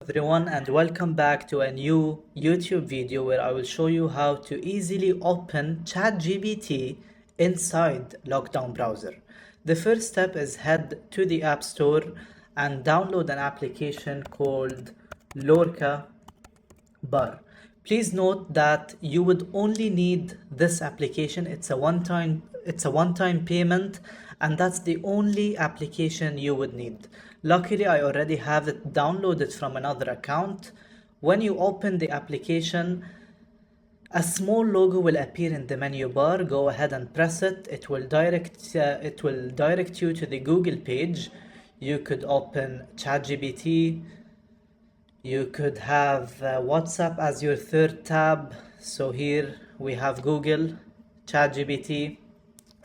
Everyone, and welcome back to a new YouTube video where I will show you how to easily open ChatGPT inside Lockdown browser. The first step is head to the App Store and download an application called Lorca Bar. Please note that you would only need this application. It's a one-time payment, and that's the only application you would need. Luckily, I already have it downloaded from another account. When you open the application, a small logo will appear in the menu bar. Go ahead and press it. It will direct you to the Google page. You could open ChatGPT. You could have WhatsApp as your third tab. So here we have Google, ChatGPT,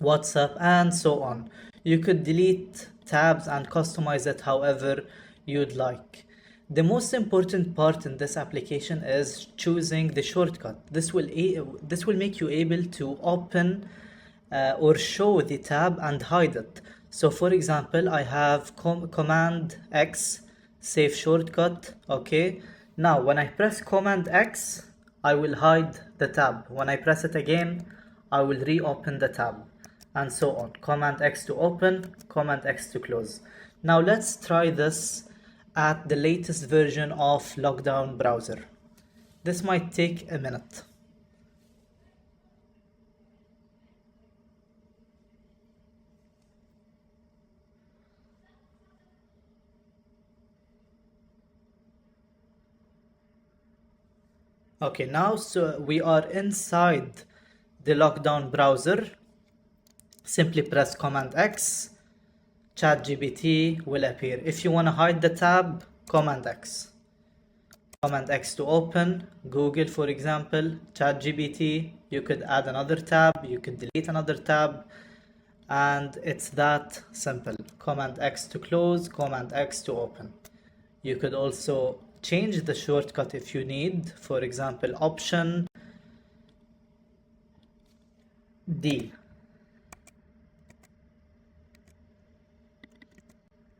WhatsApp, and so on. You could delete tabs and customize it however you'd like. The most important part in this application is choosing the shortcut. This will make you able to open or show the tab and hide it. So for example, I have Command X save shortcut. Okay, now when I press Command X, I will hide the tab. When I press it again, I will reopen the tab, and so on. Command X to open, Command X to close. Now let's try this at the latest version of Lockdown browser. This might take a minute. Okay, now so we are inside the Lockdown browser. Simply press Command X, ChatGPT will appear. If you want to hide the tab, Command X. Command X to open, Google for example, ChatGPT. You could add another tab, you could delete another tab, and it's that simple. Command X to close, Command X to open. You could also change the shortcut if you need. For example, Option D.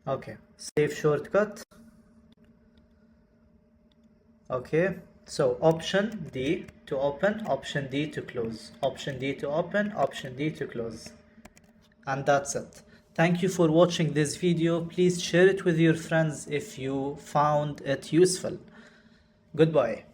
Okay, save shortcut. Okay, so Option D to open, Option D to close, Option D to open, Option D to close, and that's it. Thank you for watching this video. Please share it with your friends if you found it useful. Goodbye.